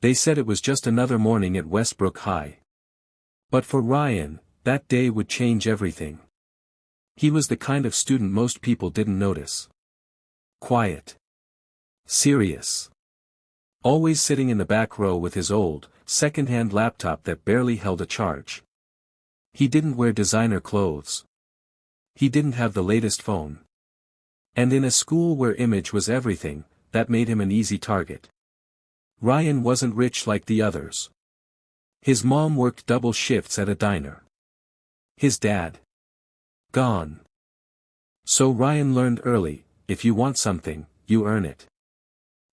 They said it was just another morning at Westbrook High. But for Ryan, that day would change everything. He was the kind of student most people didn't notice. Quiet. Serious. Always sitting in the back row with his old, second-hand laptop that barely held a charge. He didn't wear designer clothes. He didn't have the latest phone. And in a school where image was everything, that made him an easy target. Ryan wasn't rich like the others. His mom worked double shifts at a diner. His dad. Gone. So Ryan learned early, if you want something, you earn it.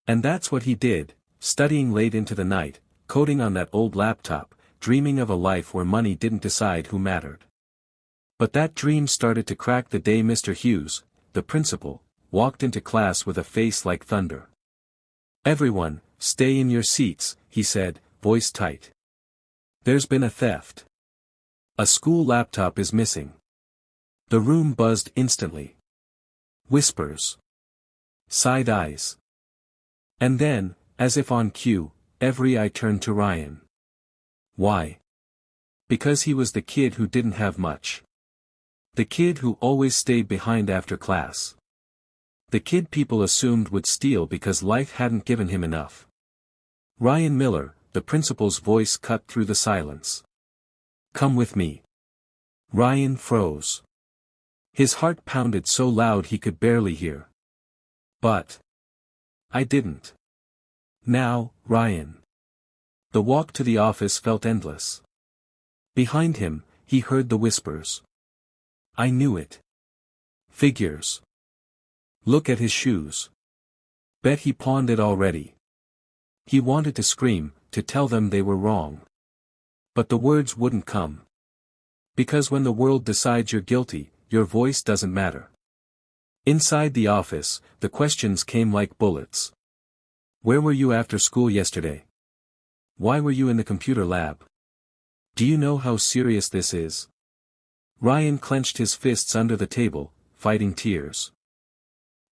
And that's what he did, studying late into the night, coding on that old laptop, dreaming of a life where money didn't decide who mattered. But that dream started to crack the day Mr. Hughes, the principal, walked into class with a face like thunder. "Everyone, stay in your seats," he said, voice tight. "There's been a theft. A school laptop is missing." The room buzzed instantly. Whispers. Side eyes. And then, as if on cue, every eye turned to Ryan. Why? Because he was the kid who didn't have much. The kid who always stayed behind after class. The kid people assumed would steal because life hadn't given him enough. "Ryan Miller," the principal's voice cut through the silence. "Come with me." Ryan froze. His heart pounded so loud he could barely hear. "But I didn't." "Now, Ryan." The walk to the office felt endless. Behind him, he heard the whispers. "I knew it. Figures. Look at his shoes. Bet he pawned it already." He wanted to scream, to tell them they were wrong. But the words wouldn't come. Because when the world decides you're guilty, your voice doesn't matter. Inside the office, the questions came like bullets. "Where were you after school yesterday? Why were you in the computer lab? Do you know how serious this is?" Ryan clenched his fists under the table, fighting tears.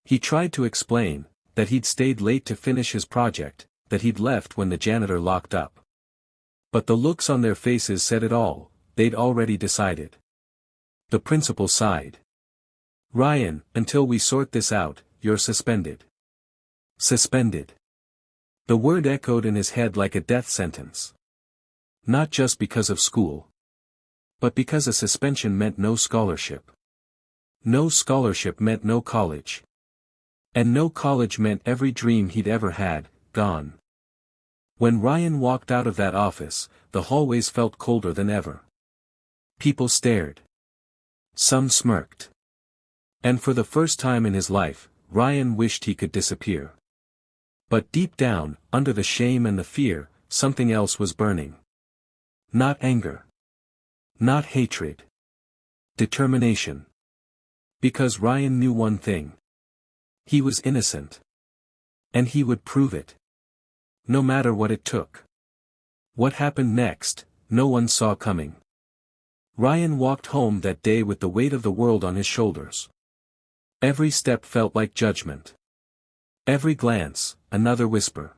He tried to explain, that he'd stayed late to finish his project, that he'd left when the janitor locked up. But the looks on their faces said it all, they'd already decided. The principal sighed. "Ryan, until we sort this out, you're suspended." Suspended. The word echoed in his head like a death sentence. Not just because of school. But because a suspension meant no scholarship. No scholarship meant no college. And no college meant every dream he'd ever had, gone. When Ryan walked out of that office, the hallways felt colder than ever. People stared. Some smirked. And for the first time in his life, Ryan wished he could disappear. But deep down, under the shame and the fear, something else was burning. Not anger. Not hatred. Determination. Because Ryan knew one thing. He was innocent. And he would prove it. No matter what it took. What happened next, no one saw coming. Ryan walked home that day with the weight of the world on his shoulders. Every step felt like judgment. Every glance, another whisper.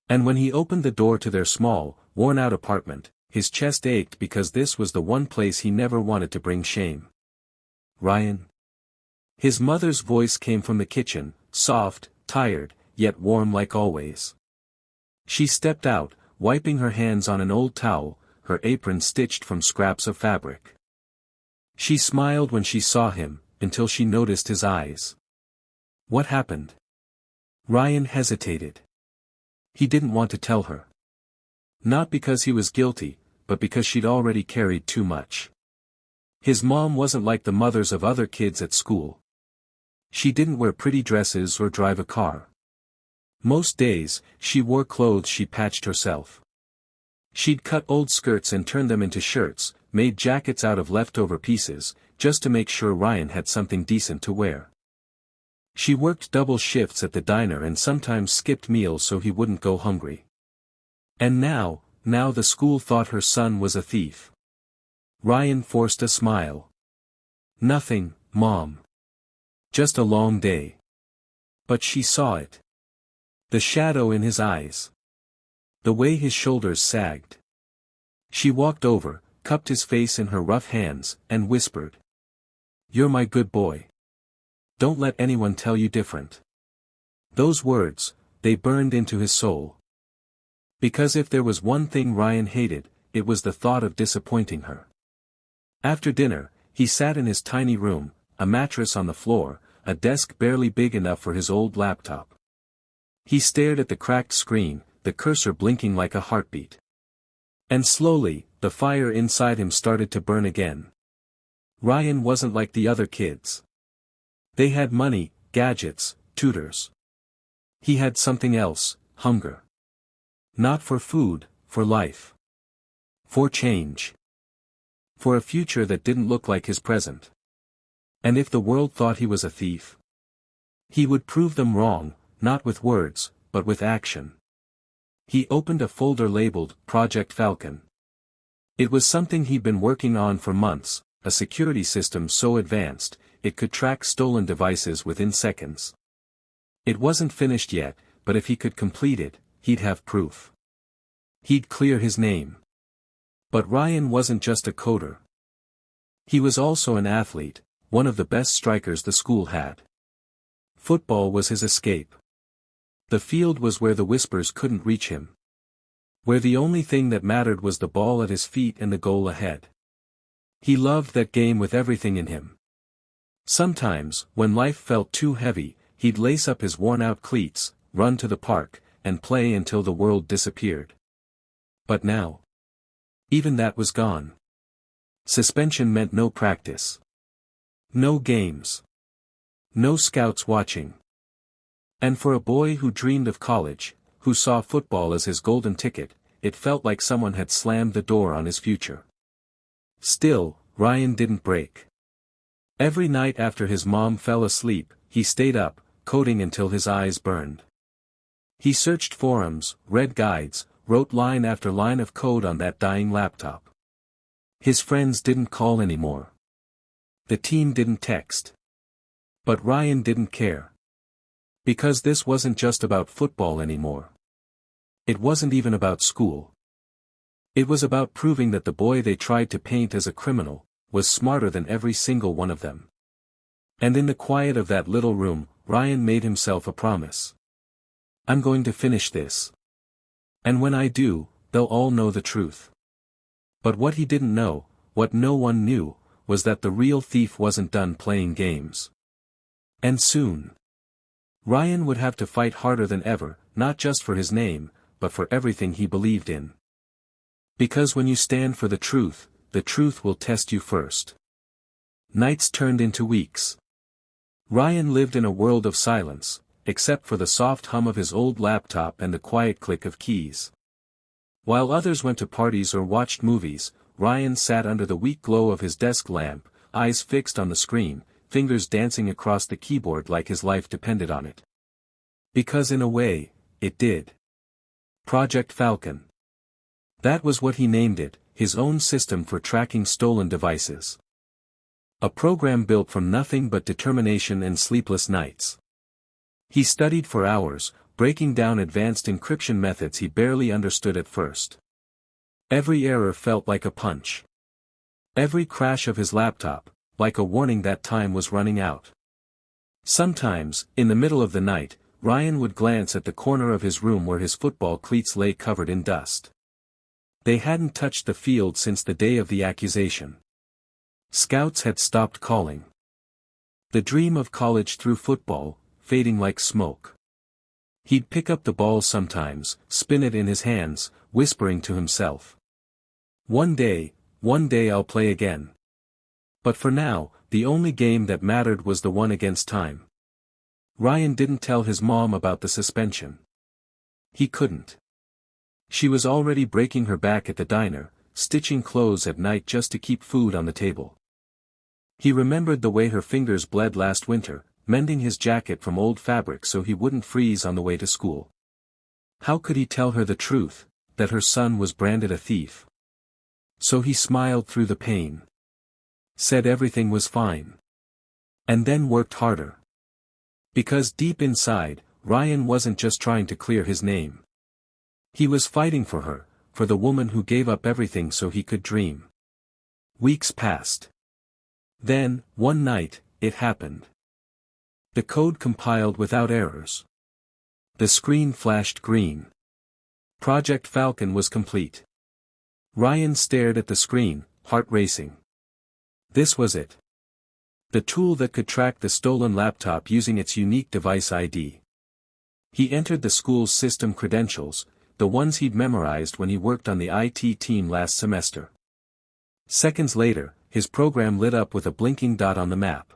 And when he opened the door to their small, worn-out apartment, his chest ached because this was the one place he never wanted to bring shame. "Ryan?" His mother's voice came from the kitchen, soft, tired, yet warm like always. She stepped out, wiping her hands on an old towel, her apron stitched from scraps of fabric. She smiled when she saw him, until she noticed his eyes. What happened? Ryan hesitated. He didn't want to tell her. Not because he was guilty, but because she'd already carried too much. His mom wasn't like the mothers of other kids at school. She didn't wear pretty dresses or drive a car. Most days, she wore clothes she patched herself. She'd cut old skirts and turned them into shirts, made jackets out of leftover pieces, just to make sure Ryan had something decent to wear. She worked double shifts at the diner and sometimes skipped meals so he wouldn't go hungry. And now the school thought her son was a thief. Ryan forced a smile. "Nothing, Mom. Just a long day." But she saw it. The shadow in his eyes. The way his shoulders sagged. She walked over, cupped his face in her rough hands, and whispered. "You're my good boy. Don't let anyone tell you different." Those words, they burned into his soul. Because if there was one thing Ryan hated, it was the thought of disappointing her. After dinner, he sat in his tiny room, a mattress on the floor, a desk barely big enough for his old laptop. He stared at the cracked screen, the cursor blinking like a heartbeat. And slowly, the fire inside him started to burn again. Ryan wasn't like the other kids. They had money, gadgets, tutors. He had something else, hunger. Not for food, for life. For change. For a future that didn't look like his present. And if the world thought he was a thief, he would prove them wrong, not with words, but with action. He opened a folder labeled Project Falcon. It was something he'd been working on for months, a security system so advanced, it could track stolen devices within seconds. It wasn't finished yet, but if he could complete it, he'd have proof. He'd clear his name. But Ryan wasn't just a coder. He was also an athlete, one of the best strikers the school had. Football was his escape. The field was where the whispers couldn't reach him. Where the only thing that mattered was the ball at his feet and the goal ahead. He loved that game with everything in him. Sometimes, when life felt too heavy, he'd lace up his worn-out cleats, run to the park, and play until the world disappeared. But now, even that was gone. Suspension meant no practice. No games. No scouts watching. And for a boy who dreamed of college, who saw football as his golden ticket, it felt like someone had slammed the door on his future. Still, Ryan didn't break. Every night after his mom fell asleep, he stayed up, coding until his eyes burned. He searched forums, read guides, wrote line after line of code on that dying laptop. His friends didn't call anymore. The team didn't text. But Ryan didn't care. Because this wasn't just about football anymore. It wasn't even about school. It was about proving that the boy they tried to paint as a criminal, was smarter than every single one of them. And in the quiet of that little room, Ryan made himself a promise. I'm going to finish this. And when I do, they'll all know the truth. But what he didn't know, what no one knew, was that the real thief wasn't done playing games. And soon. Ryan would have to fight harder than ever, not just for his name, but for everything he believed in. Because when you stand for the truth will test you first. Nights turned into weeks. Ryan lived in a world of silence, except for the soft hum of his old laptop and the quiet click of keys. While others went to parties or watched movies, Ryan sat under the weak glow of his desk lamp, eyes fixed on the screen, fingers dancing across the keyboard like his life depended on it. Because in a way, it did. Project Falcon. That was what he named it, his own system for tracking stolen devices. A program built from nothing but determination and sleepless nights. He studied for hours, breaking down advanced encryption methods he barely understood at first. Every error felt like a punch. Every crash of his laptop, like a warning that time was running out. Sometimes, in the middle of the night, Ryan would glance at the corner of his room where his football cleats lay covered in dust. They hadn't touched the field since the day of the accusation. Scouts had stopped calling. The dream of college through football, fading like smoke. He'd pick up the ball sometimes, spin it in his hands, whispering to himself. One day I'll play again. But for now, the only game that mattered was the one against time. Ryan didn't tell his mom about the suspension. He couldn't. She was already breaking her back at the diner, stitching clothes at night just to keep food on the table. He remembered the way her fingers bled last winter, mending his jacket from old fabric so he wouldn't freeze on the way to school. How could he tell her the truth, that her son was branded a thief? So he smiled through the pain. Said everything was fine. And then worked harder. Because deep inside, Ryan wasn't just trying to clear his name. He was fighting for her, for the woman who gave up everything so he could dream. Weeks passed. Then, one night, it happened. The code compiled without errors. The screen flashed green. Project Falcon was complete. Ryan stared at the screen, heart racing. This was it. The tool that could track the stolen laptop using its unique device ID. He entered the school's system credentials, the ones he'd memorized when he worked on the IT team last semester. Seconds later, his program lit up with a blinking dot on the map.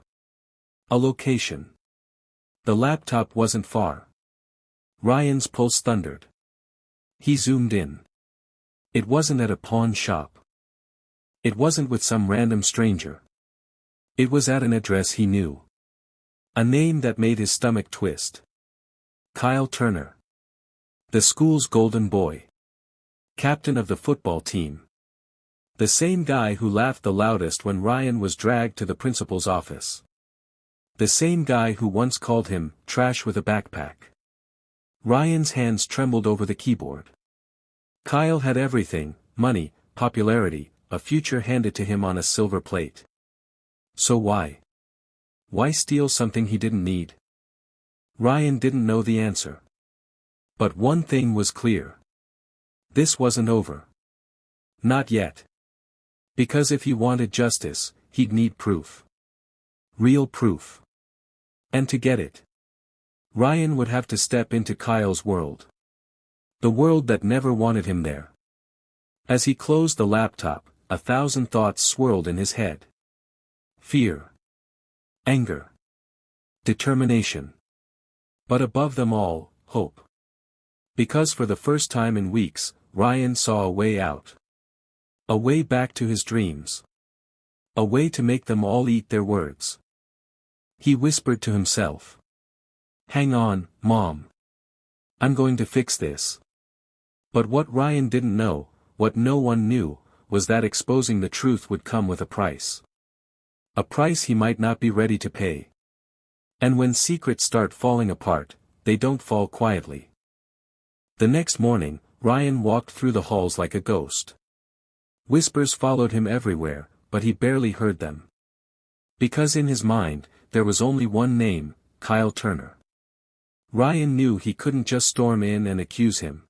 A location. The laptop wasn't far. Ryan's pulse thundered. He zoomed in. It wasn't at a pawn shop. It wasn't with some random stranger. It was at an address he knew. A name that made his stomach twist. Kyle Turner. The school's golden boy. Captain of the football team. The same guy who laughed the loudest when Ryan was dragged to the principal's office. The same guy who once called him, trash with a backpack. Ryan's hands trembled over the keyboard. Kyle had everything, money, popularity, a future handed to him on a silver plate. So why? Why steal something he didn't need? Ryan didn't know the answer. But one thing was clear. This wasn't over. Not yet. Because if he wanted justice, he'd need proof. Real proof. And to get it, Ryan would have to step into Kyle's world. The world that never wanted him there. As he closed the laptop, 1,000 thoughts swirled in his head. Fear. Anger. Determination. But above them all, hope. Because for the first time in weeks, Ryan saw a way out. A way back to his dreams. A way to make them all eat their words. He whispered to himself. Hang on, Mom. I'm going to fix this. But what Ryan didn't know, what no one knew, was that exposing the truth would come with a price. A price he might not be ready to pay. And when secrets start falling apart, they don't fall quietly. The next morning, Ryan walked through the halls like a ghost. Whispers followed him everywhere, but he barely heard them. Because in his mind, there was only one name, Kyle Turner. Ryan knew he couldn't just storm in and accuse him.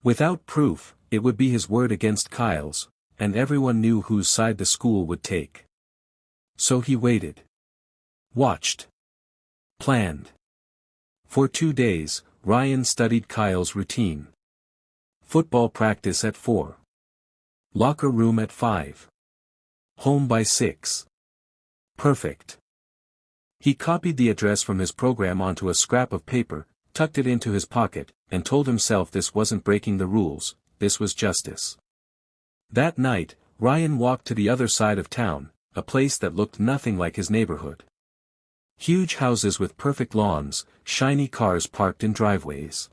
Without proof, it would be his word against Kyle's, and everyone knew whose side the school would take. So he waited. Watched. Planned. For 2 days, Ryan studied Kyle's routine. Football practice at 4. Locker room at 5. Home by 6. Perfect. He copied the address from his program onto a scrap of paper, tucked it into his pocket, and told himself this wasn't breaking the rules, this was justice. That night, Ryan walked to the other side of town, a place that looked nothing like his neighborhood. Huge houses with perfect lawns, shiny cars parked in driveways.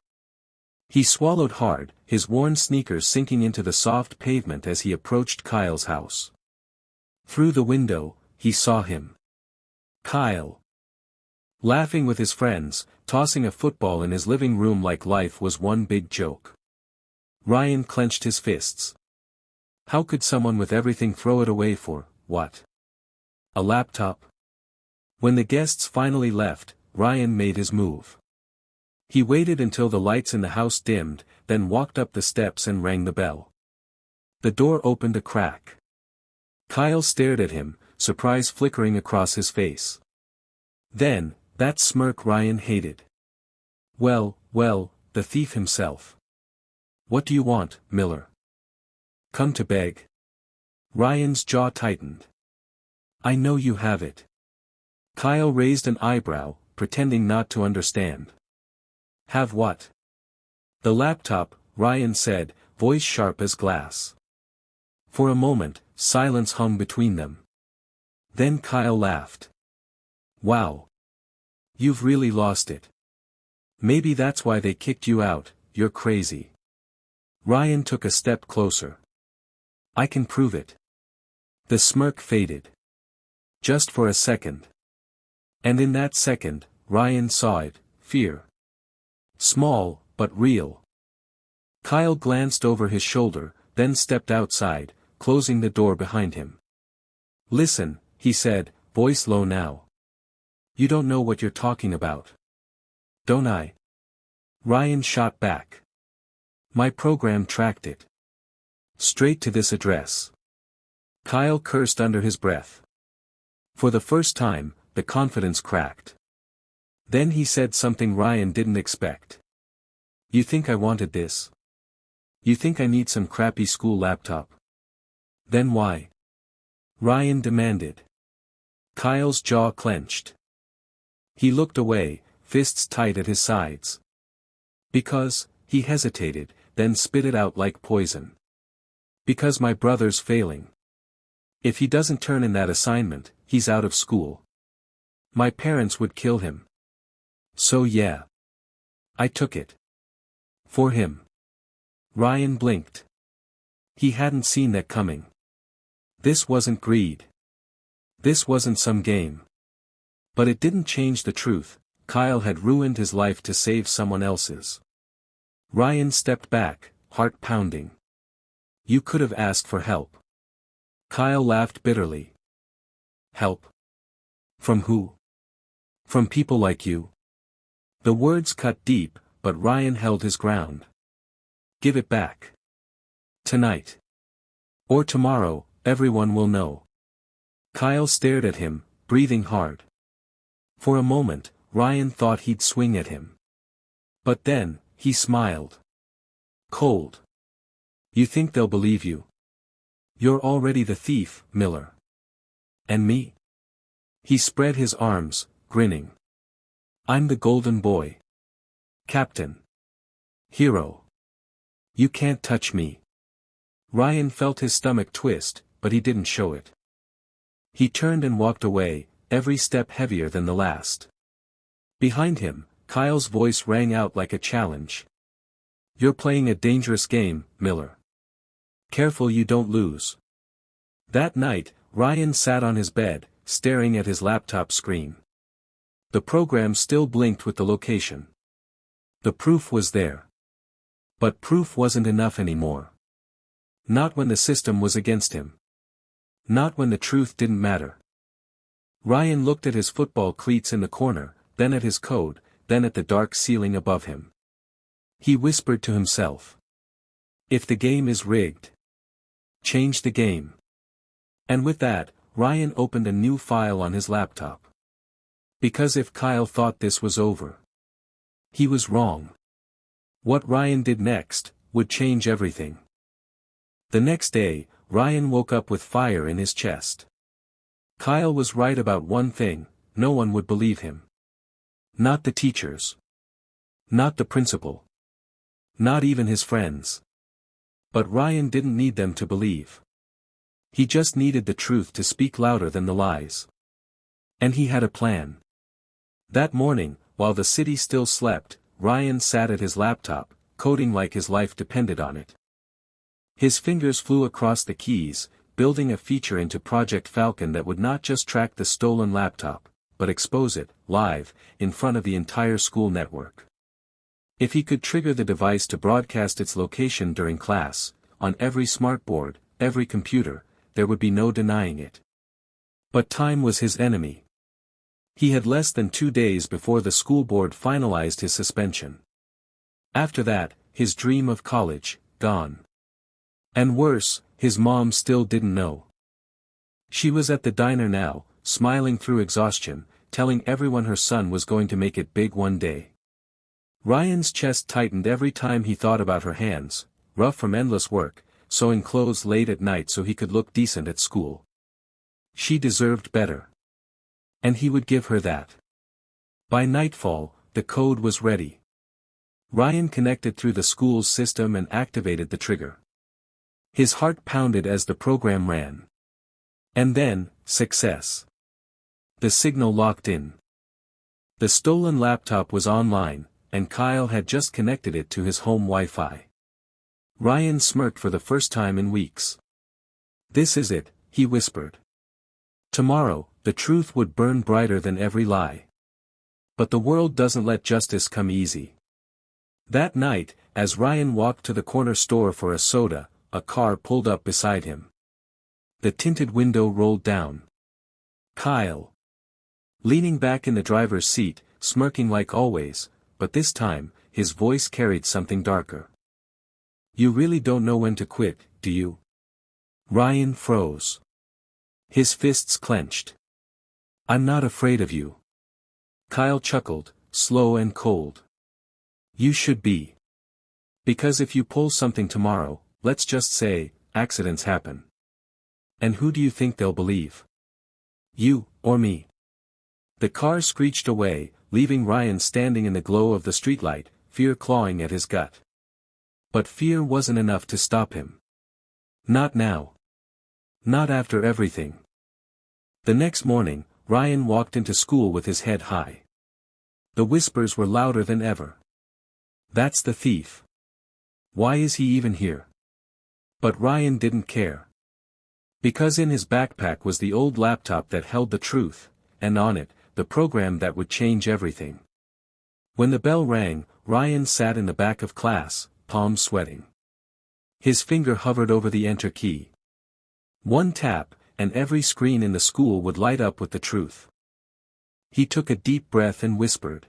He swallowed hard, his worn sneakers sinking into the soft pavement as he approached Kyle's house. Through the window, he saw him. Kyle. Laughing with his friends, tossing a football in his living room like life was one big joke. Ryan clenched his fists. How could someone with everything throw it away for, what? A laptop? When the guests finally left, Ryan made his move. He waited until the lights in the house dimmed, then walked up the steps and rang the bell. The door opened a crack. Kyle stared at him, surprise flickering across his face. Then, that smirk Ryan hated. Well, the thief himself. What do you want, Miller? Come to beg? Ryan's jaw tightened. I know you have it. Kyle raised an eyebrow, pretending not to understand. Have what? The laptop, Ryan said, voice sharp as glass. For a moment, silence hung between them. Then Kyle laughed. Wow. You've really lost it. Maybe that's why they kicked you out, you're crazy. Ryan took a step closer. I can prove it. The smirk faded. Just for a second. And in that second, Ryan saw it, fear. Small, but real. Kyle glanced over his shoulder, then stepped outside, closing the door behind him. "Listen," he said, voice low now. "You don't know what you're talking about." "Don't I?" Ryan shot back. "My program tracked it. Straight to this address." Kyle cursed under his breath. For the first time, the confidence cracked. Then he said something Ryan didn't expect. "You think I wanted this? You think I need some crappy school laptop? Then why?" Ryan demanded. Kyle's jaw clenched. He looked away, fists tight at his sides. "Because," he hesitated, then spit it out like poison. "Because my brother's failing. If he doesn't turn in that assignment, he's out of school. My parents would kill him. So yeah. I took it. For him." Ryan blinked. He hadn't seen that coming. This wasn't greed. This wasn't some game. But it didn't change the truth: Kyle had ruined his life to save someone else's. Ryan stepped back, heart pounding. "You could have asked for help." Kyle laughed bitterly. "Help? From who? From people like you?" The words cut deep, but Ryan held his ground. "Give it back. Tonight. Or tomorrow, everyone will know." Kyle stared at him, breathing hard. For a moment, Ryan thought he'd swing at him. But then, he smiled. Cold. "You think they'll believe you? You're already the thief, Miller. And me?" He spread his arms, grinning. "I'm the golden boy. Captain. Hero. You can't touch me." Ryan felt his stomach twist, but he didn't show it. He turned and walked away, every step heavier than the last. Behind him, Kyle's voice rang out like a challenge. "You're playing a dangerous game, Miller. Careful you don't lose." That night, Ryan sat on his bed, staring at his laptop screen. The program still blinked with the location. The proof was there. But proof wasn't enough anymore. Not when the system was against him. Not when the truth didn't matter. Ryan looked at his football cleats in the corner, then at his code, then at the dark ceiling above him. He whispered to himself. "If the game is rigged, change the game." And with that, Ryan opened a new file on his laptop. Because if Kyle thought this was over, he was wrong. What Ryan did next would change everything. The next day, Ryan woke up with fire in his chest. Kyle was right about one thing: no one would believe him. Not the teachers. Not the principal. Not even his friends. But Ryan didn't need them to believe. He just needed the truth to speak louder than the lies. And he had a plan. That morning, while the city still slept, Ryan sat at his laptop, coding like his life depended on it. His fingers flew across the keys, building a feature into Project Falcon that would not just track the stolen laptop, but expose it, live, in front of the entire school network. If he could trigger the device to broadcast its location during class, on every smartboard, every computer, there would be no denying it. But time was his enemy. He had less than 2 days before the school board finalized his suspension. After that, his dream of college, gone. And worse, his mom still didn't know. She was at the diner now, smiling through exhaustion, telling everyone her son was going to make it big one day. Ryan's chest tightened every time he thought about her hands, rough from endless work, sewing clothes late at night so he could look decent at school. She deserved better. And he would give her that. By nightfall, the code was ready. Ryan connected through the school's system and activated the trigger. His heart pounded as the program ran. And then, success. The signal locked in. The stolen laptop was online, and Kyle had just connected it to his home Wi-Fi. Ryan smirked for the first time in weeks. "This is it," he whispered. Tomorrow, the truth would burn brighter than every lie. But the world doesn't let justice come easy. That night, as Ryan walked to the corner store for a soda, a car pulled up beside him. The tinted window rolled down. Kyle. Leaning back in the driver's seat, smirking like always, but this time, his voice carried something darker. "You really don't know when to quit, do you?" Ryan froze. His fists clenched. "I'm not afraid of you." Kyle chuckled, slow and cold. "You should be. Because if you pull something tomorrow, let's just say, accidents happen. And who do you think they'll believe? You, or me?" The car screeched away, leaving Ryan standing in the glow of the streetlight, fear clawing at his gut. But fear wasn't enough to stop him. Not now. Not after everything. The next morning, Ryan walked into school with his head high. The whispers were louder than ever. "That's the thief. Why is he even here?" But Ryan didn't care. Because in his backpack was the old laptop that held the truth, and on it, the program that would change everything. When the bell rang, Ryan sat in the back of class, palms sweating. His finger hovered over the enter key. One tap, and every screen in the school would light up with the truth. He took a deep breath and whispered,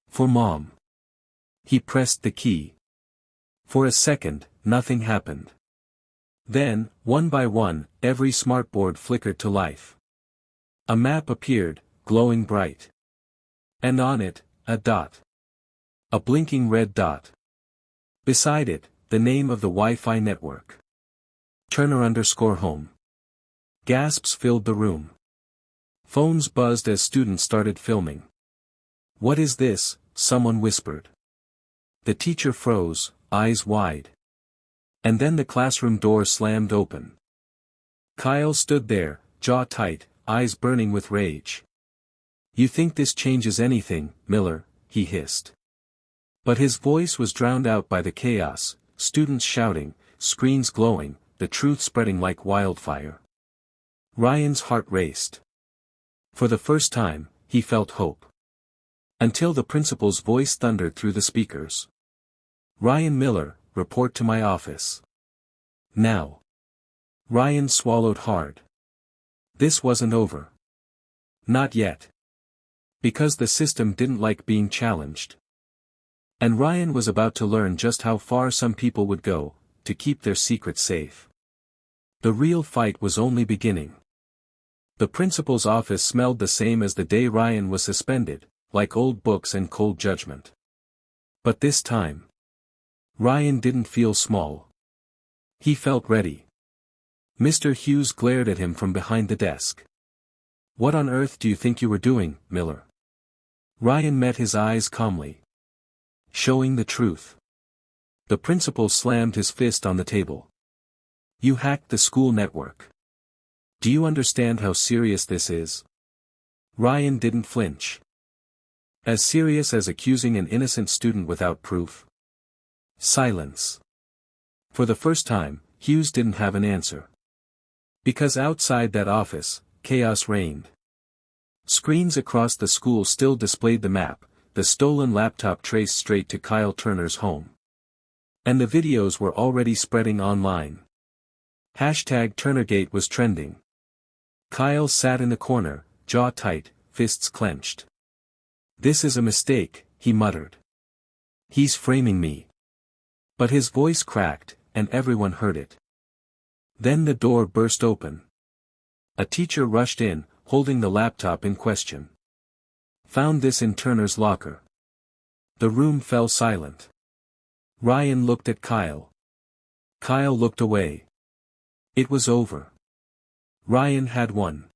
"For Mom." He pressed the key. For a second, nothing happened. Then, one by one, every smartboard flickered to life. A map appeared, glowing bright. And on it, a dot. A blinking red dot. Beside it, the name of the Wi-Fi network. Turner_home. Gasps filled the room. Phones buzzed as students started filming. "What is this?" someone whispered. The teacher froze, eyes wide. And then the classroom door slammed open. Kyle stood there, jaw tight, eyes burning with rage. "You think this changes anything, Miller?" he hissed. But his voice was drowned out by the chaos, students shouting, screens glowing, the truth spreading like wildfire. Ryan's heart raced. For the first time, he felt hope. Until the principal's voice thundered through the speakers. "Ryan Miller, report to my office. Now." Ryan swallowed hard. This wasn't over. Not yet. Because the system didn't like being challenged. And Ryan was about to learn just how far some people would go, to keep their secrets safe. The real fight was only beginning. The principal's office smelled the same as the day Ryan was suspended, like old books and cold judgment. But this time, Ryan didn't feel small. He felt ready. Mr. Hughes glared at him from behind the desk. "What on earth do you think you were doing, Miller?" Ryan met his eyes calmly. "Showing the truth." The principal slammed his fist on the table. "You hacked the school network. Do you understand how serious this is?" Ryan didn't flinch. "As serious as accusing an innocent student without proof?" Silence. For the first time, Hughes didn't have an answer. Because outside that office, chaos reigned. Screens across the school still displayed the map, the stolen laptop traced straight to Kyle Turner's home. And the videos were already spreading online. #Turnergate was trending. Kyle sat in the corner, jaw tight, fists clenched. "This is a mistake," he muttered. "He's framing me." But his voice cracked, and everyone heard it. Then the door burst open. A teacher rushed in, holding the laptop in question. "Found this in Turner's locker." The room fell silent. Ryan looked at Kyle. Kyle looked away. It was over. Ryan had won.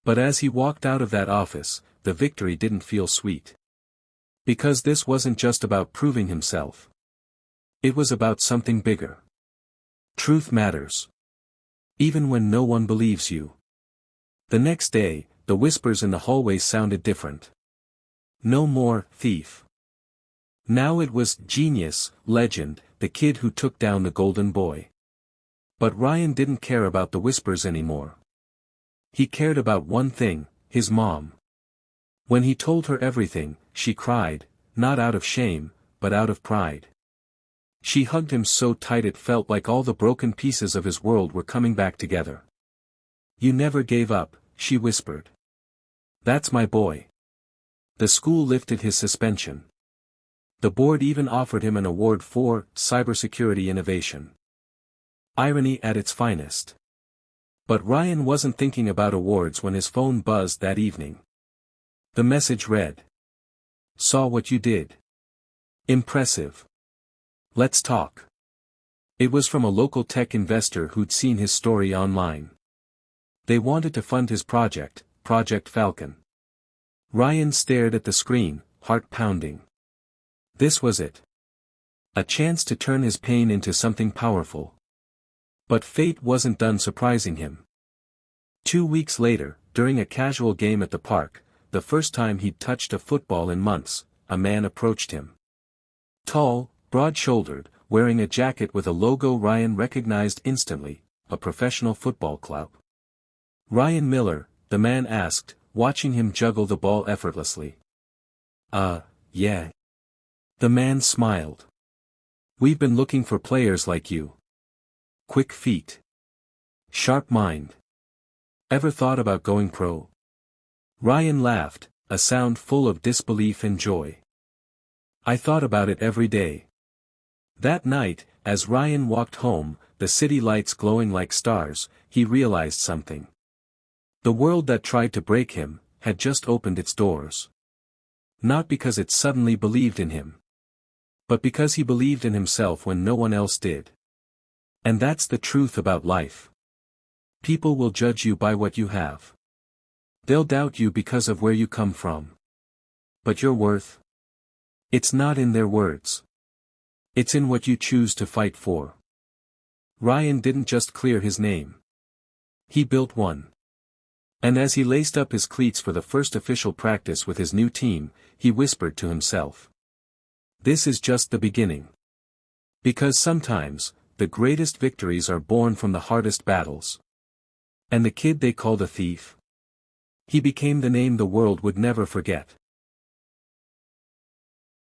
But as he walked out of that office, the victory didn't feel sweet. Because this wasn't just about proving himself. It was about something bigger. Truth matters. Even when no one believes you. The next day, the whispers in the hallways sounded different. No more thief. Now it was genius, legend, the kid who took down the golden boy. But Ryan didn't care about the whispers anymore. He cared about one thing, his mom. When he told her everything, she cried, not out of shame, but out of pride. She hugged him so tight it felt like all the broken pieces of his world were coming back together. "You never gave up," she whispered. "That's my boy." The school lifted his suspension. The board even offered him an award for cybersecurity innovation. Irony at its finest. But Ryan wasn't thinking about awards when his phone buzzed that evening. The message read, "Saw what you did. Impressive. Let's talk." It was from a local tech investor who'd seen his story online. They wanted to fund his project, Project Falcon. Ryan stared at the screen, heart pounding. This was it. A chance to turn his pain into something powerful. But fate wasn't done surprising him. 2 weeks later, during a casual game at the park, the first time he'd touched a football in months, a man approached him. Tall, broad-shouldered, wearing a jacket with a logo Ryan recognized instantly, a professional football club. "Ryan Miller," the man asked, watching him juggle the ball effortlessly. Yeah." The man smiled. "We've been looking for players like you. Quick feet. Sharp mind. Ever thought about going pro?" Ryan laughed, a sound full of disbelief and joy. "I thought about it every day." That night, as Ryan walked home, the city lights glowing like stars, he realized something. The world that tried to break him, had just opened its doors. Not because it suddenly believed in him, but because he believed in himself when no one else did. And that's the truth about life. People will judge you by what you have. They'll doubt you because of where you come from. But your worth? It's not in their words. It's in what you choose to fight for. Ryan didn't just clear his name. He built one. And as he laced up his cleats for the first official practice with his new team, he whispered to himself. This is just the beginning. Because sometimes, the greatest victories are born from the hardest battles. And the kid they called a thief? He became the name the world would never forget.